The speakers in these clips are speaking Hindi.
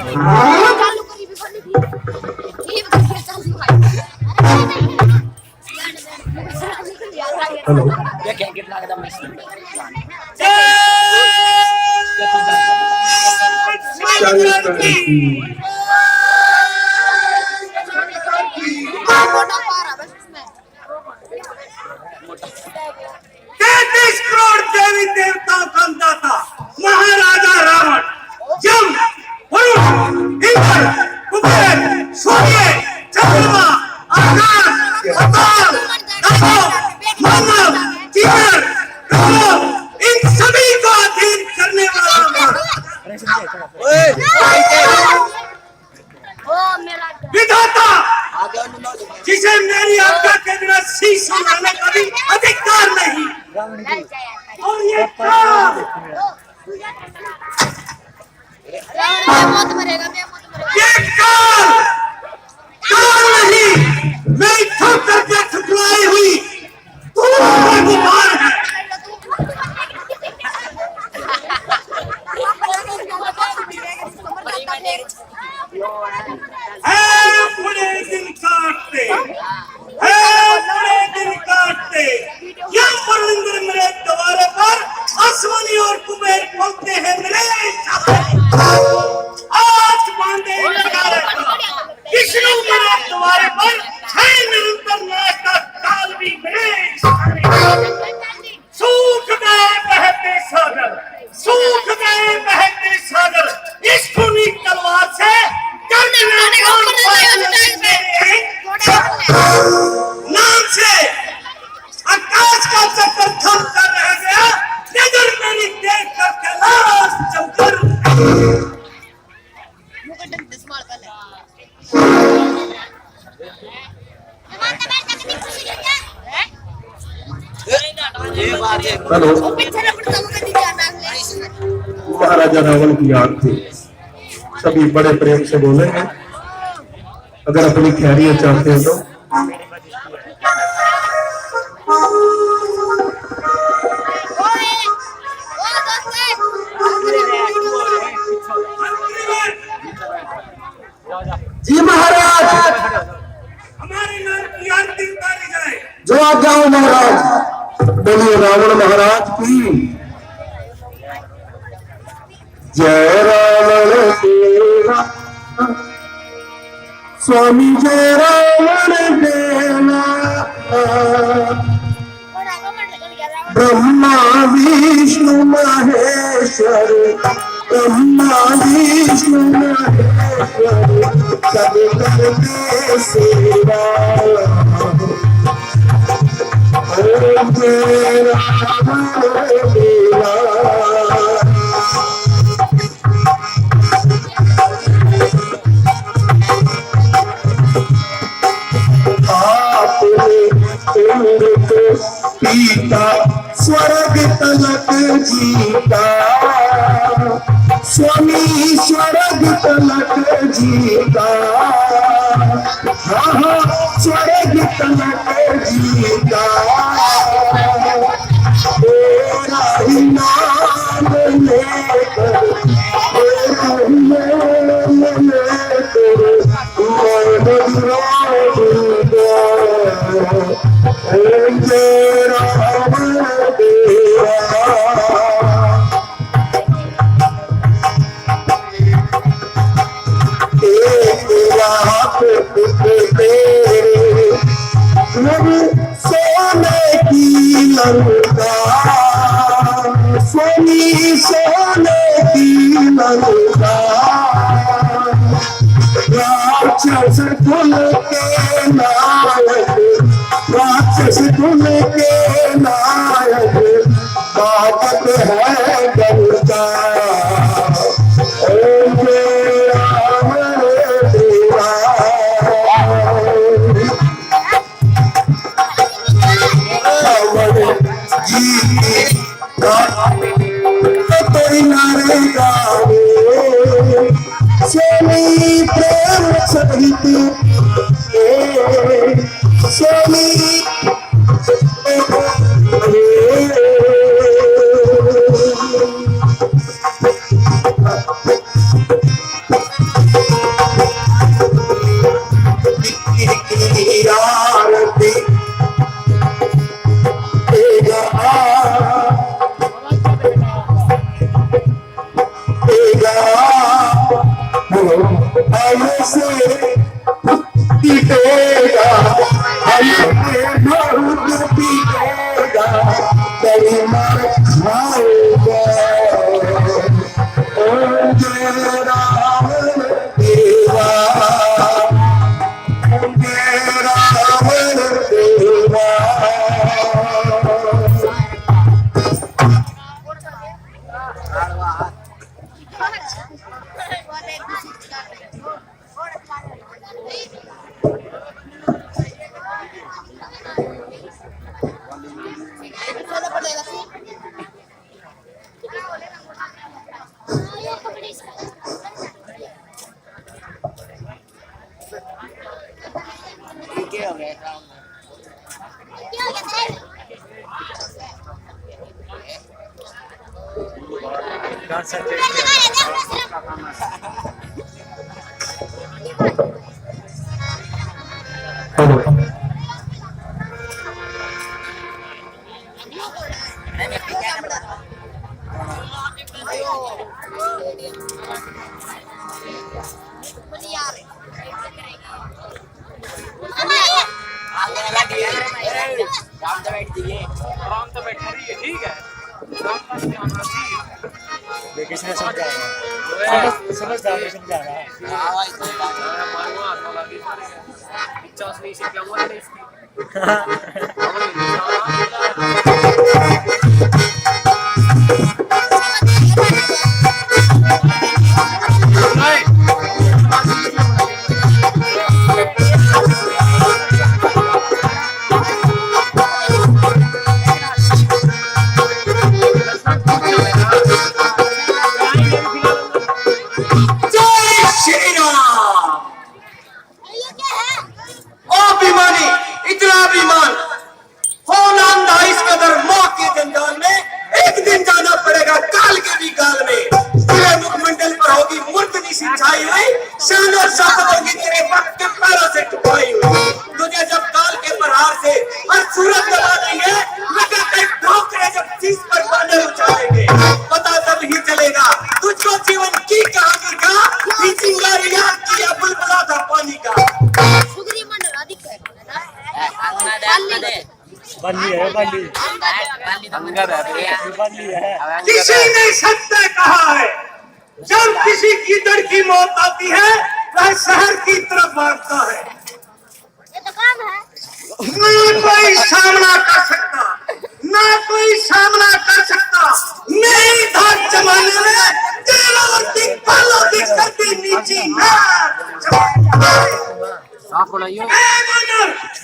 चालू करी भी खोली थी ये बता चालू है हेलो ये क्या कितना का दम फोटो पा रहा बस उसमें 33 करोड़ देवी देवताओं का अंदाता महाराजा रावण यम वरुण इंद्र कुबेर सूर्य चंद्रमा आकाश पाताल नभो मानव तीर इन सभी को अधीन करने वाला ओ मेरा विधाता जिसे मेरी आज्ञा के बिना शीश झुकाने का भी अधिकार नहीं। और ये काल मौत मरेगा मैं मौत मरेगा ये काल नहीं मैं ठोकर के ठुकराई हुई तू गुमान है। बड़े दिन काटते बड़े दिन काटते या परविंदर मेरे द्वारे पर अश्वनी और कुबेर बोलते हैं मेरे आज बांधे विष्णु मेरे द्वारे पर है निरंतर नाश का काल भी मेरे सूख गए बहते सागर सूख गए बहते सागर इस खूनी तलवार से नाम से आकाश का चक्कर थम कर रह गया नजर मेरी देख कर कैलाश चमकर हेलो महाराजा रावण की याद थी सभी बड़े प्रेम से बोलेंगे अगर अपनी खैरियत चाहते हैं तो जी महाराज हमारे नाम की आरती उतारी जाए। जो आप जाओ महाराज बोलिए रावण महाराज की जय रावण तेरा स्वामी जय रावण देना ब्रह्मा विष्णु महेश्वर ब्रह्मा विष्णु महेश्वर सब करते सेवा ओम जय रावण देवा पीता स्वर्ग तलक जीता स्वामी स्वर्ग तलक जीता हाँ स्वर्ग तलक जीता तेरा ही नाम लेकर तेरा ही नाम लेकर मैं बदला दूंगा ओम जय रावण देवा एक रात तेरे सोने की लंका सोनी सोने की लंका राक्षस कुल के नायक राक्षस कुल के नायक ताकत है गंगा ओम जय रावण देवा रावण जी कोई नारे गावे स्वामी प्रेम सहित स्वामी ऐसे पीटेगा, ऐसे बहुत पीटेगा, कहीं मर जाएगा। ओ जय राम देवा, ओ जय राम देवा। आराम तो बैठा रही है, ठीक है। किसने समझाया? समझदार ने समझाया। किसी ने सत्य कहा है, जब किसी कीदड़ की मौत आती है वह शहर की तरफ भागता है। ये तो काम है। न कोई सामना कर सकता, न कोई सामना कर सकता। मेरी धाक जमाने में तेरा और दिन पालो दिख करती नीची साफ बनाइयो।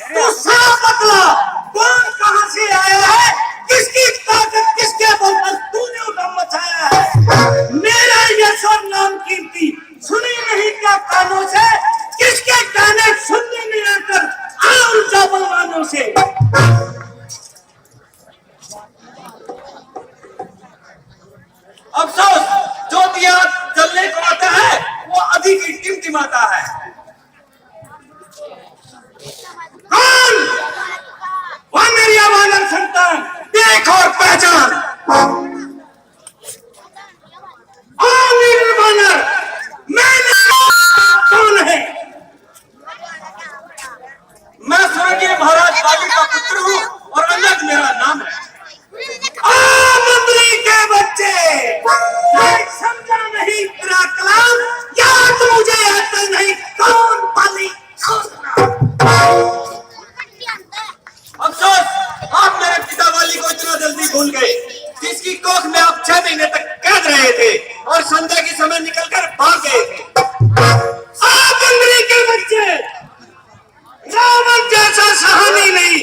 तू साफ बतला, कौन कहां से आया है, किसकी ताकत, किसके बल पर तूने उधम मचाया है। मेरा यश और नाम कीर्ति सुनी नहीं क्या कानों से, किसके गाने सुनने नहीं आकर आम जाबलवानों से। अफसोस जो दिया जलने को आता है वो अधिक ही टिमटिमाता है। कौन? वह मेरी अवानर संतान, देख और पहचान। कौन है? मैं स्वर्गीय महाराज बाली का पुत्र हूँ और अलग मेरा नाम है। मंत्री के बच्चे, समझा नहीं तेरा कलाम, याद मुझे आता नहीं कौन बाली अफसोस आप मेरे पिता वाली को इतना जल्दी भूल गए, जिसकी कोख में आप 6 महीने तक कैद रहे थे और संध्या के समय निकलकर भाग गए थे। आप मंत्री के बच्चे, रावण जैसा सहानी नहीं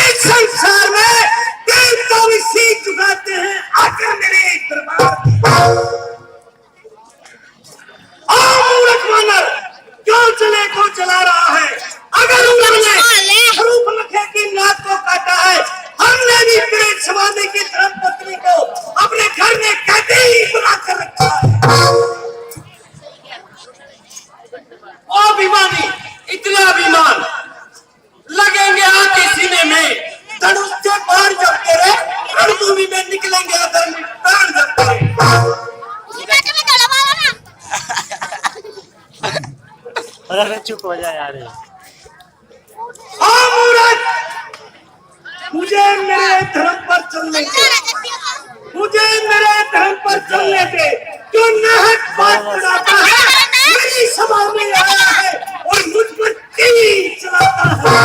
इस संसार में, देवता भी सीख चुकाते हैं आकर मेरे दरबार। मूर्ख वानर क्यों चले को चला रहा है? अगर उन्होंने रूपनखे की नाक को काटा है, हमने भी प्रेत समाधि की धर्म पत्नी को अपने घर में कैसे ही बुला कर रखा है। ओ अभिमानी, इतना अभिमान, लगेंगे आके सीने में, धनुष से बाहर जब तेरे रणभूमि में निकलेंगे अधर्मी प्राण जब तेरे। अरे चुप हो जा यार। हाँ मूर्ख, मुझे मेरे धर्म पर चलने दे, मुझे मेरे धर्म पर चलने दे। जो नाहक बात बनाता है मेरी सभा में आया है और मुझ पर तीर चलाता है।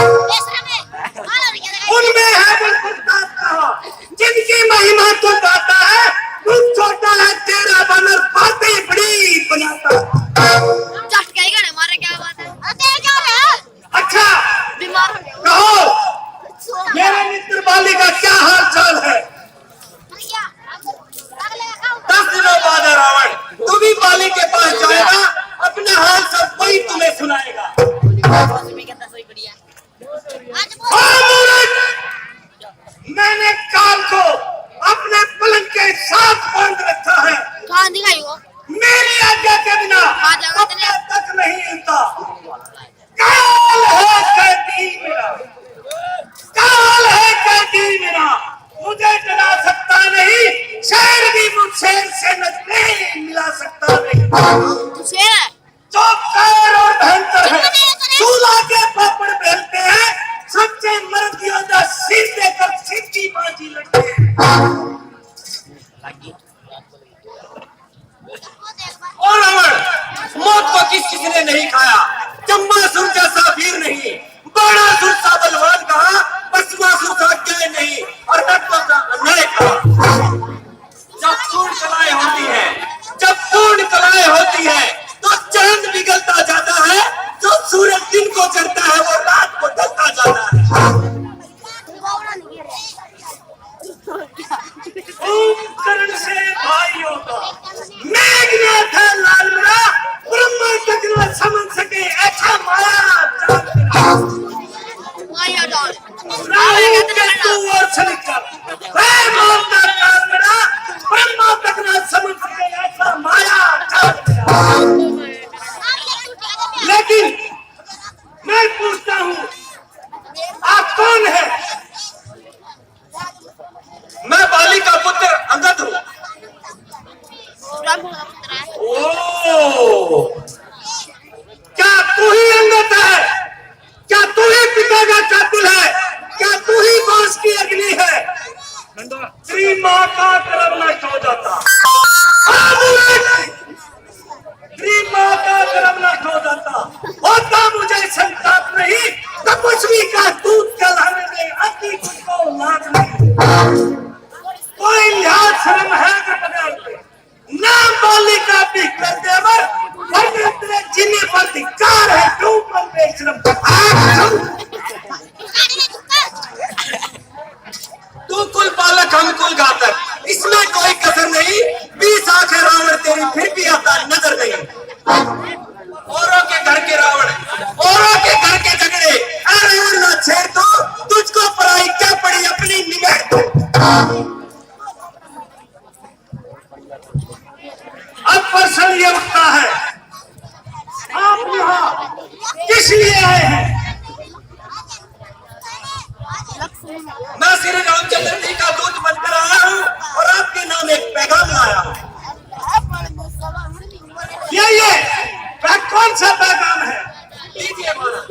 उनमें है बलबत्तात कहा, जिनकी महिमा तो गाता है, तू छोटा है तेरा बनर बातें बड़ी बनाता है। मारे क्या बात है? अच्छा बीमार हो गया। कहो मेरे मित्र बाली का क्या हाल चाल है? 10 दिनों बाद रावण तू भी बाली के पास जाएगा, अपना हाल सब वही तुम्हें सुनाएगा। मैंने काल को अपने पलंग के साथ बांध रखा है। कहाँ दिखाई वो? मेरी आज्ञा के बिना जाओ अब तक नहीं हिलता। काल है कैदी मेरा, काल है कैदी मेरा, मुझे डरा सकता नहीं। शेर भी मुझसे से नजरें मिला सकता नहीं। तू शेर है? जो कायर और भयंकर है, चूल्हा के पापड़ बेलते हैं, सच्चे मर्द योद्धा सिर देकर सिर की बाजी लड़ते हैं। और रावण मौत को किसी ने नहीं खाया, चम्मासुर जैसा वीर नहीं, बाणासुर सा बलवान कहा, भस्मासुर सा ज्ञान नहीं, और नटवर सा अन्याय कहा। जब पूर्ण कलाएं होती है, जब पूर्ण कलाएं होती है, तो चांद पिघलता जाता है, जो सूरज दिन को चढ़ता है वो रात को ढलता जाता है। कर्ण से भाइयों का मेघनाथ है लाल मेरा, ब्रह्मा तक न समझ सके ऐसा माया माया डाल। राहु केतु और शनिचर है मौत का काल मेरा, ब्रह्मा तक न समझ सके ऐसा माया। लेकिन मैं पूछता हूँ आप कौन है? मैं बाली का पुत्र अंगद हूँ। ओ, क्या तू ही अंगद है? क्या तू ही पिता का कातिल है? क्या तू ही बांस की अग्नि है? तेरी माँ का कर्म नष्ट हो जाता, तेरी माँ का कर्म नष्ट हो जाता, होता मुझे संताप नहीं, तो कुछ भी का दूध कहलाने में अति को लाभ नहीं। कोई लिहाज शर्म है नाम बाली का भी कर देवर, वरना तेरे जीने पर धिक्कार है। क्यों पर बेशरम तू कुल पालक हम कुल घातक, इसमें कोई कसर नहीं। 20 आंखें रावण तेरी फिर भी आता नजर नहीं। औरों के घर के रावण, औरों के घर के झगड़े, रावण ना छेड़ तो तुझको पराई क्या पड़ी अपनी निगाह तो। अब प्रश्न ये उठता है, आप यहाँ किस लिए आए हैं? मैं श्री रामचंद्र जी का दूत बनकर आया हूँ और आपके नाम एक पैगाम लाया हूँ। ये कौन सा पैगाम है? लीजिए महाराज।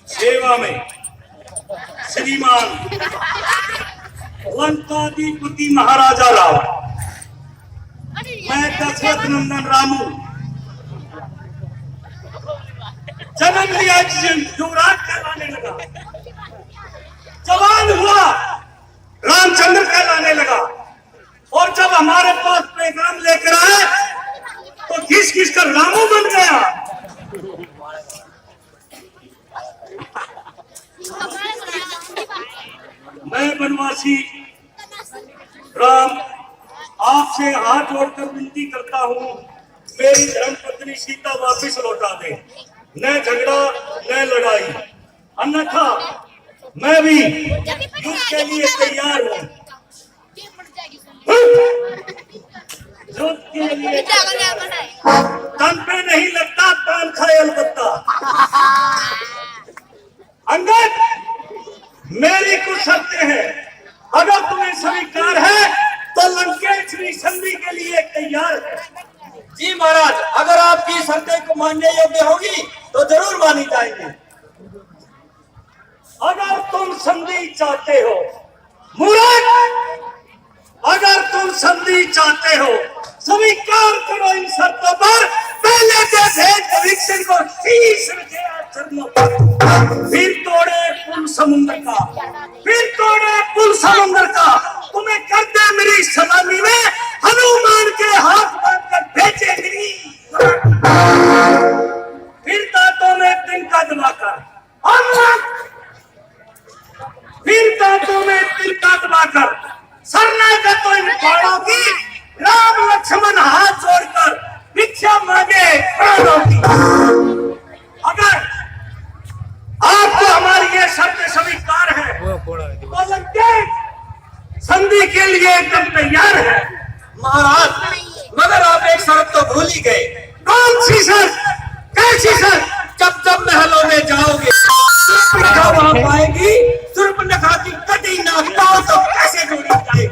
सेवा में श्रीमान लंकाधिपति महाराजा राव, मैं दशरथ नंदन रामू, जन्म लिया युवराज कहलाने लगा, जवान हुआ रामचंद्र कहलाने लगा, और जब हमारे पास पैगाम लेकर आए तो घिस घिस कर रामू बन गया। मैं बनवासी राम आपसे हाथ जोड़कर विनती करता हूँ, मेरी धर्मपत्नी सीता वापिस लौटा दे। न झगड़ा न लड़ाई, अन्यथा मैं भी युद्ध के लिए तैयार हूँ। स्वीकार है तो लंकेश श्री संधि के लिए तैयार है। जी महाराज, अगर आपकी शर्तें को मानने योग्य होगी तो जरूर मानी जाएंगी। अगर तुम संधि चाहते हो मूर्ख, अगर तुम संधि चाहते हो स्वीकार करो इन शर्तों पर। पहले तो भेज विक्षण को शीश रखे चरणों पर, फिर तोड़े पुल समुद्र का, फिर तोड़े पुल समुद्र का। तुम्हें कर दे मेरी सलामी में हनुमान के हाथ बांधकर भेजे मेरी, फिर दांतों में तिनका दबाकर, फिर दांतों में तिनका दबाकर शरणागत इन पहाड़ों की राम लक्ष्मण हाथ जोड़कर भिक्षा मांगे प्राणों की। अगर आपको हमारी ये शर्त स्वीकार है तो लंकेश संधि के लिए एकदम तैयार है। महाराज, मगर आप एक शर्त तो भूल ही गए। कौन सी शर्त? कैसी शर्त? जब जब महलों में जाओगे वहां पाएगी सुर्पनखा की कटी नाकता तो कैसे जोड़ी जाएगी?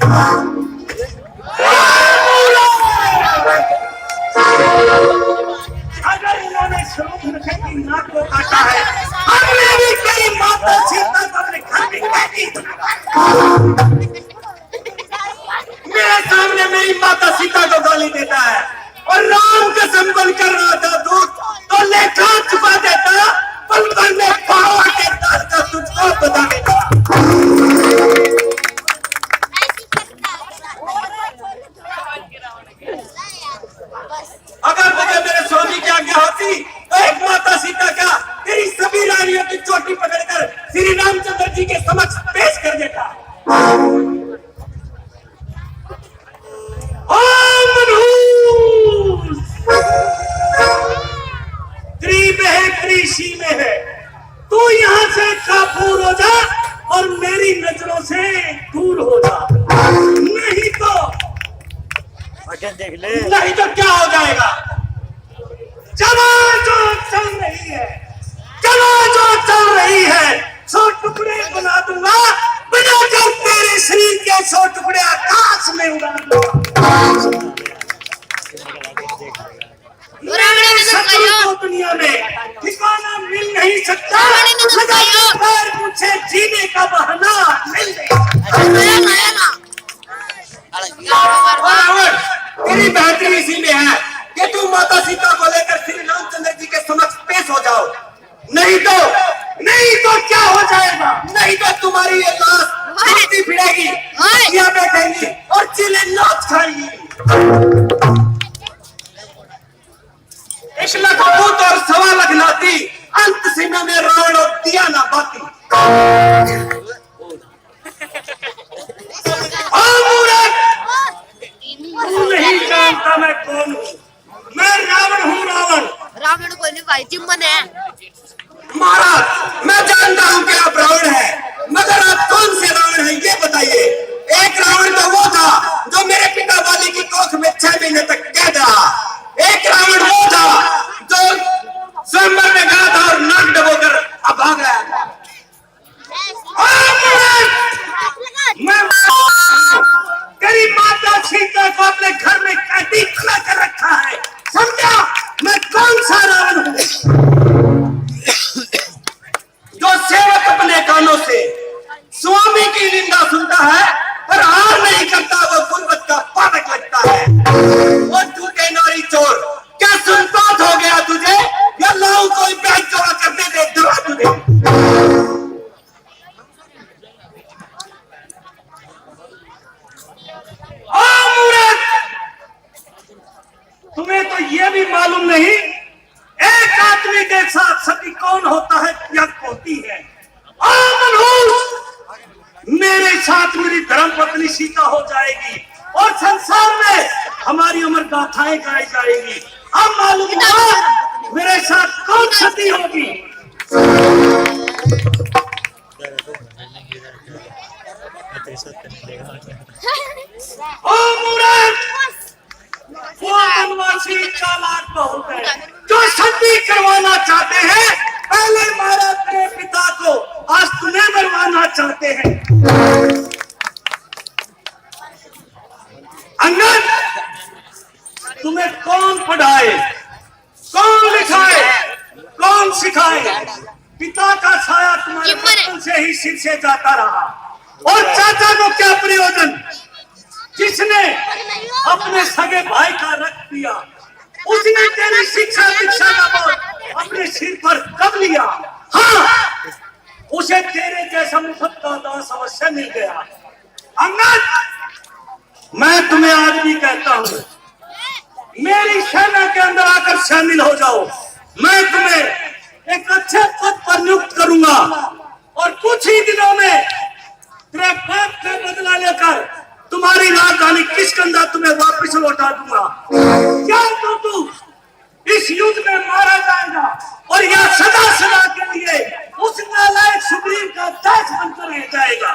अगर इन्होंने सुर्पनखा की नाक को काटा है, हमने भी कई माता सीता को अपने घर में कैदी मेरे सामने मेरी माता सीता को गाली देता है और राम कसम बनकर रहा था दूध तो लेखा छुपा देता, पल भर में पावा के दाल का तुझको बता देता। अगर मुझे मेरे स्वामी की आज्ञा होती तो एक माता सीता का तेरी सभी रानियों की चोटी पकड़कर श्री रामचंद्र जी के समक्ष पेश कर देता। त्रिशी में है, तू यहाँ से काफूर हो जा और मेरी नजरों से दूर हो जा, नहीं तो देख ले, नहीं तो क्या हो जाएगा? चलो जो चल रही है, चलो जो चल रही है, 100 टुकड़े बना दूंगा, बनाकर तेरे शरीर के 100 टुकड़े आकाश में उड़ा दूंगा। दुनिया में ठिकाना मिल नहीं सकता, पर मुझे जीने का बहाना मिल नहीं। तेरी बेहतरी इसी में है कि तू माता सीता को लेकर श्री रामचंद्र जी के समक्ष पेश हो जाओ, नहीं तो क्या हो जाएगा? नहीं तो तुम्हारी ये लाश गिरती फिरेगी, या बैठेंगी और चिले नाच खाएंगी। 1 लाख भूत और 1.25 लाख नाती, अंत सीमा में रावण और दिया ना बाती। तू नहीं जानता मैं कौन हूँ, मैं रावण हूँ। रावण कोई नहीं भाई, चिम्मन है। महाराज, मैं जानता हूँ कि आप रावण हैं, मगर आप कौन से रावण हैं ये बताइए। एक रावण तो वो था जो मेरे पिता वाली की कोख में 6 महीने तक कैद रहा, एक रावण वो था जो स्वयंवर में गया था और नाक डबोकर अब भाग गया था। मैं तेरी माता सीता को अपने घर में कैदी बना कर रखा है, समझा? मैं कौन सा रावण हूँ जो सेवक अपने कानों से स्वामी की निंदा सुनता है पर हार नहीं करता, वो गुर्बत का पाठक लगता है। वो झूठे नारी चोर, क्या सुनपात हो गया तुझे, या लाऊं कोई बैठ जोड़ा करने दे दवा तुझे। तुम्हें तो ये भी मालूम नहीं एक आदमी के साथ सती कौन होता है या होती है? मेरे साथ मेरी धर्मपत्नी सीता हो जाएगी और संसार में हमारी उम्र गाथाएं गाई जाएगी। अब मालूम हुआ मेरे साथ कौन सती होगी। ओ मूर्ख, वो बनवासी चालाक बहुत है जो सती करवाना चाहते हैं। पहले मारा अपने पिता को, आज तुम्हें मरवाना चाहते हैं। तुम्हें कौन पढ़ाए, कौन लिखाए, कौन सिखाए? पिता का साया तुम्हारे बचपन से ही सिर से जाता रहा। और चाचा को क्या प्रयोजन, जिसने अपने सगे भाई का रख दिया, उसने तेरी शिक्षा दीक्षा का बोझ अपने सिर पर कब लिया? हाँ, उसे तेरे जैसा मुफ्त का दास अवश्य मिल गया। अंगद, मैं तुम्हें आज भी कहता हूँ, मेरी सेना के अंदर आकर शामिल हो जाओ। मैं तुम्हें एक अच्छे पद पर नियुक्त करूंगा और कुछ ही दिनों में तेरे बाप का बदला लेकर तुम्हारी राजधानी किष्किंधा तुम्हें वापस लौटा दूंगा। क्या तो तू इस युद्ध में मारा जाएगा और यह सदा सदा के लिए उस नालायक सुग्रीव का दास बनकर रह जाएगा।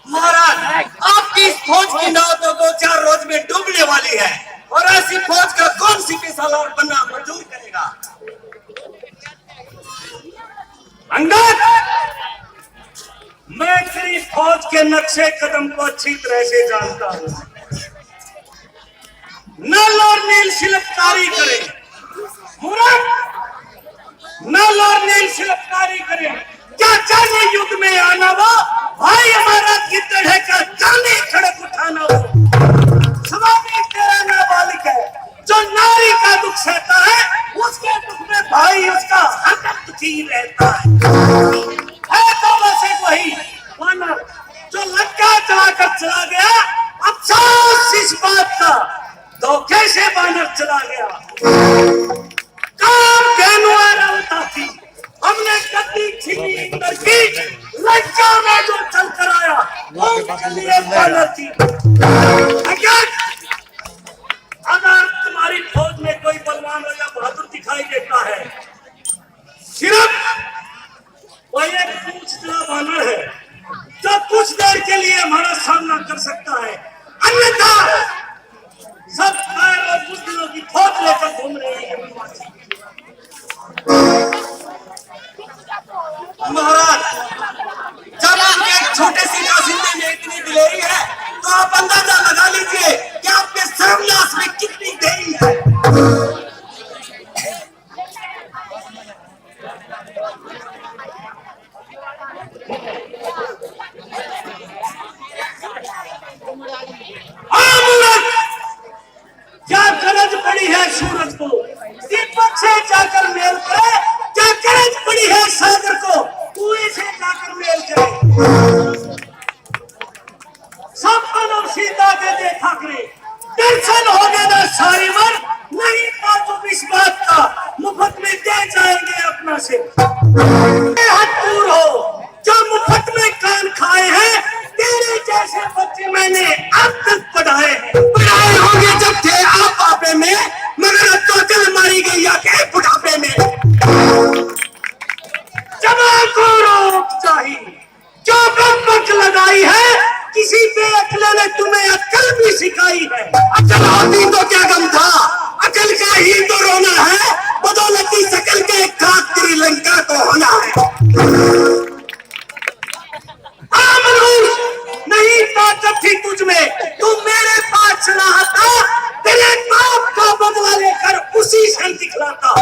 महाराज, आपकी इस फौज की नाव तो 2-4 रोज में डूबने वाली है, और ऐसी फौज का कौन सी सालार बनना मंजूर करेगा? अंगद, मैं तेरी फौज के नक्शे कदम को अच्छी तरह से जानता हूँ। नल और नील शिल्पकारी करें, नल और नील शिल्पकारी करें। क्या चाहे युद्ध में आना वो, भाई हमारा गिद्दड़ है, क्या जाने खड़क उठाना वो। स्वामी तेरा नाबालिग है, जो नारी का दुख सहता है, उसके दुख में भाई उसका हरदम दुखी रहता है तो बस एक वही वानर जो लंका चलाकर चला गया। अफसोस इस बात का, धोखे से वानर चला गया। काम कहनुआ थी, हमने गद्दी छीनी इंद्र की, लंका में जो चल कर आया वो उसके लिए वानर थी। अगर तुम्हारी फौज में कोई बलवान हो या बहादुर दिखाई देता है, सिर्फ वो एक पूछना वानर है जो कुछ देर के लिए हमारा सामना कर सकता है, अन्यथा सब फायर और बुजदिलों की फौज लेकर घूम रहे हैं। महाराज, जब आपके एक छोटे सी कासिंदे में इतनी दिलेरी है, तो आप अंदाजा लगा लीजिए कि आपके सर्वनाश में कितनी देरी है। क्या गरज पड़ी है सूरज को दीपक से जाकर मेल करे, क्या गरज पड़ी है सागर को कुएं से जाकर मेल करे। सपन और सीता के देखा करे, दर्शन हो गए ना सारी मर, नहीं था तो इस बात का मुफ्त में दे जाएंगे अपना से। हद दूर हो जो मुफ्त में कान खाए हैं, तेरे जैसे बच्चे मैंने अब तक पढ़ाए हैं। पढ़ाए होंगे जब थे आप पापे में, मगर अब तो दिल मारी गई आके बुढ़ापे में। जवान को रोक चाहिए, जो बक लगाई है, किसी बेअक्ल ने तुम्हें अक्ल भी सिखाई है। अकल होती तो क्या गम था, अकल का ही तो रोना है, बदौलती सकल के खाक तेरी लंका को होना है। नहीं ताकत थी तुझ में, तू मेरे पास चला आता, तेरे बाप का बदला लेकर उसी से दिखलाता।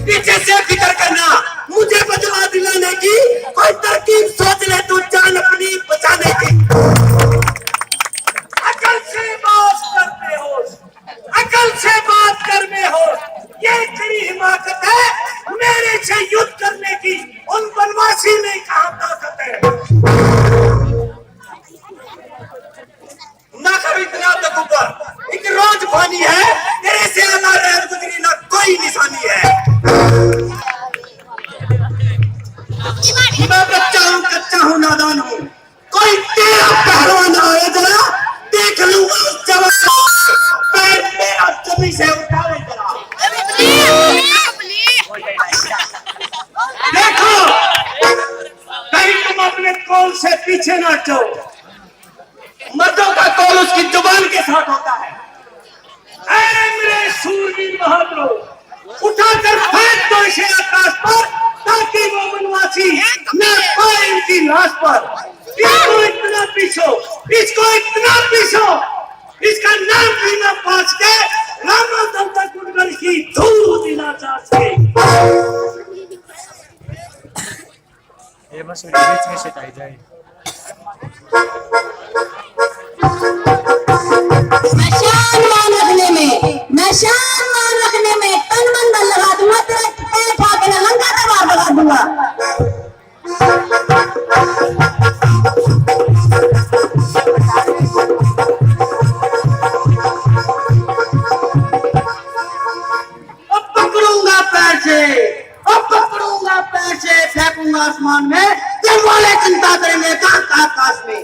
पीछे से फिक्र करना, मुझे बदला दिलाने की कोई तरकीब सोच ले तू जान अपनी बचाने की। अकल से बात करते हो, अकल से बात करने हो, ये तेरी हिमाकत है मेरे से युद्ध करने की। उन बनवासी में कहाँ ताकत है। ना कभी इतना तक ऊपर एक रोज पानी है, तेरे से अल्लाह रहर गुजरी ना कोई निशानी है। मैं बच्चा हूँ, कच्चा हूँ, नादान हूँ, कोई तेरा पहलवान आए जरा देख लूंगा उस जवान पैर मेरा जमी से उठावे जरा। देखो कहीं तुम अपने कौल से पीछे ना जाओ। मर्दों का कौल उसकी जुबान के साथ होता है। ऐ मेरे सूरवीर बहादुरों, उठाकर फेंक दो इसे आकाश पर, ताकि वो बनवासी न पाए इनकी लाश पर। इसको इतना पीछो, इसको इतना पीछो इसका नाम भी न पास के रामा दंता कुंडल की धूल दिला चाहते। ये बस बीच में से टाई जाए। मैं शान मान रखने में तन मन धन लगा दूंगा, तेरा पैर उठा के ना लंका तबार लगा दूंगा। अब पकड़ूंगा पैर से फेंकूंगा आसमान में, दिल वाले चिंता करेंगे आकाश में।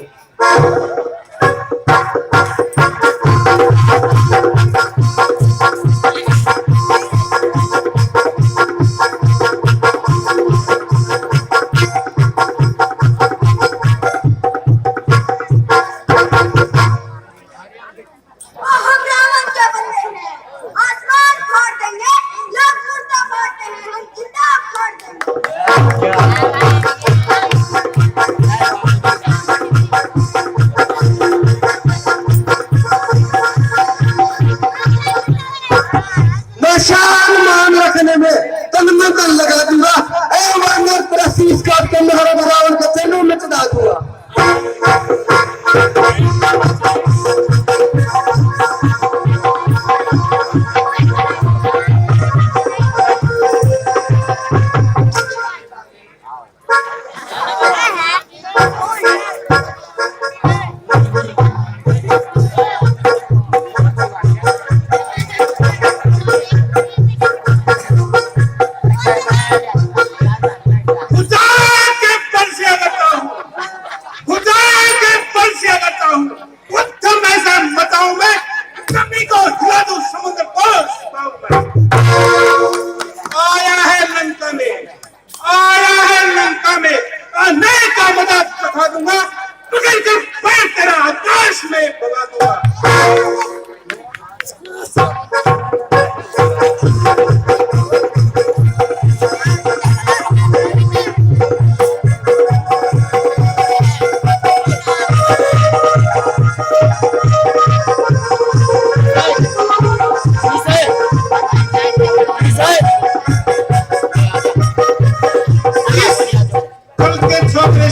हम रावण के बंदे हैं, आसमान फाड़ देंगे, लोग मुर्दा फाड़ते हैं, हम जिंदा फाड़ देंगे। मैं शान मान रखने में तन में तन लगा दूंगा, ए वानर तेरा शीश काट के महाराज रावण का तेनों में चढ़ा दूंगा।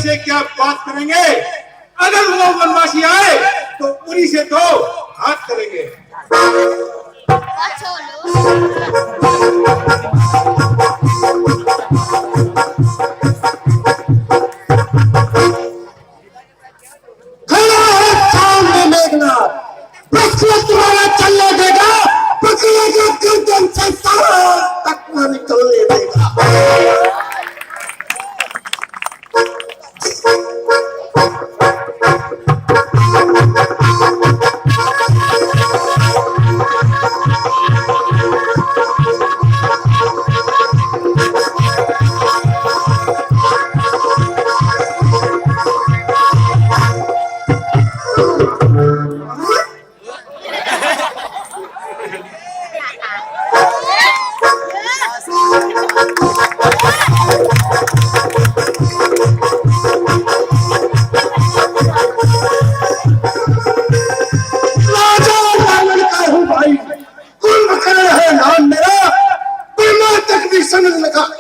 से क्या बात करेंगे? अगर वो वनवासी आए तो उन्हीं से तो हाथ करेंगे। खड़ा है सामने मेघनाथ, तुम्हारा चलने देगा, पकड़े के गर्दन से तक न निकलने देगा।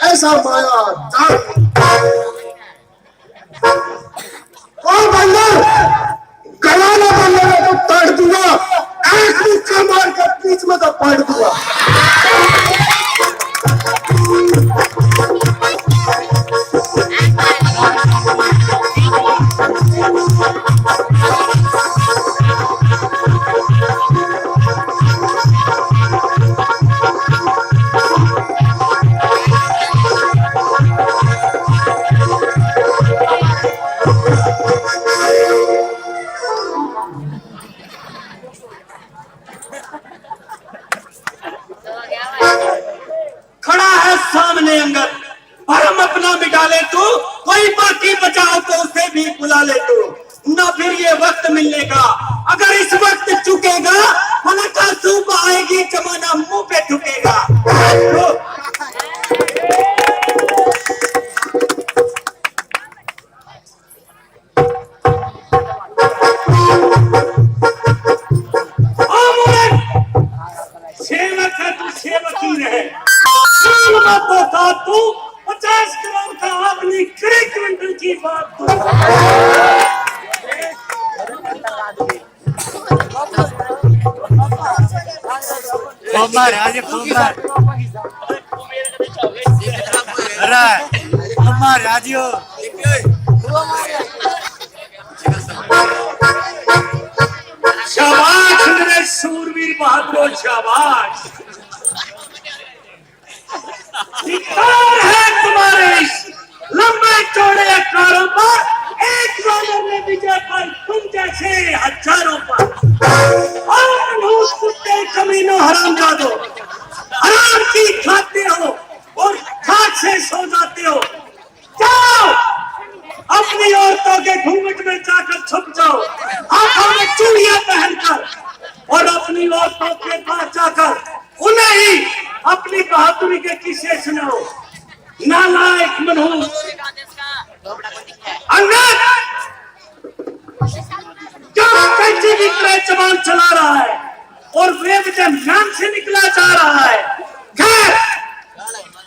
ऐसा माया और बंदर गलाना बंदर तो ताड़ दूंगा, एक मुक्का मार कर बीच में तो पाड़ दूंगा। खड़ा है सामने अंगद, भरम अपना मिटा ले तू, कोई बाकी बचाओ तो उसे भी बुला ले तू, ना फिर ये वक्त मिलने का, अगर इस वक्त चुकेगा हलाका सूप आएगी, जमाना मुंह पे ठुकेगा। खूब मार आज खूब मार अरे खूब मार आज यो शाबाश मेरे सूरवीर बहादुर, शाबाश। धिक्कार है तुम्हारे इस लंबे चौड़े अखाड़ों पर, एक वानर ने विजय पर तुम जैसे हजारों पर। और मनहूस कुत्ते कमीनों हरामजादों, हराम की खाते हो और खाक से सो जाते हो। जाओ अपनी औरतों के घूंघट में जाकर छुप जाओ, हाथों में चूड़ियां पहनकर, और अपनी औरतों के पास जाकर उन्हें ही अपनी बहादुरी के किस्से सुनाओ। नालायक मनहूस अंगद, जो कैसे भी तेरे जबान चला रहा है और बेवजह नाम से निकला जा रहा है, खैर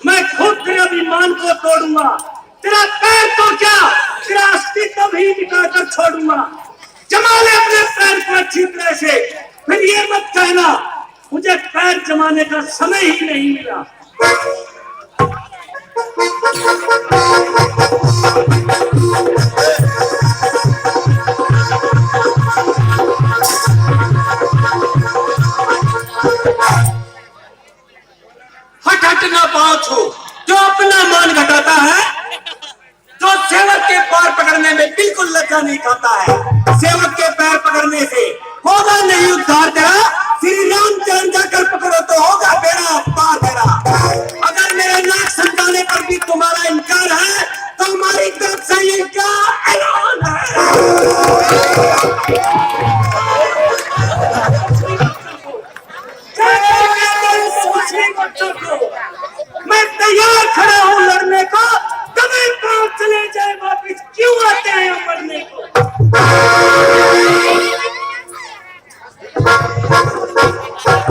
मैं खुद तेरे अभिमान को तोड़ूंगा। तेरा पैर तो क्या, तेरा अस्तित्व भी मिटाकर छोड़ूंगा। जमा ले अपने पैर को अच्छी तरह से, फिर ये मत कहना मुझे पैर जमाने का समय ही नहीं मिला। हट हट ना पाँव छू, जो अपना मान घटाता है, जो सेवक के पैर पकड़ने में बिल्कुल लज्जा नहीं खाता है। सेवक के पैर पकड़ने से होगा नहीं उद्धार तेरा, श्री रामचंद्र जाकर पकड़ो तो होगा बेड़ा पार तेरा। अगर मेरे नाक समझाने पर भी तुम्हारा इनकार है तो हमारी तरफ से इनका ऐलान है।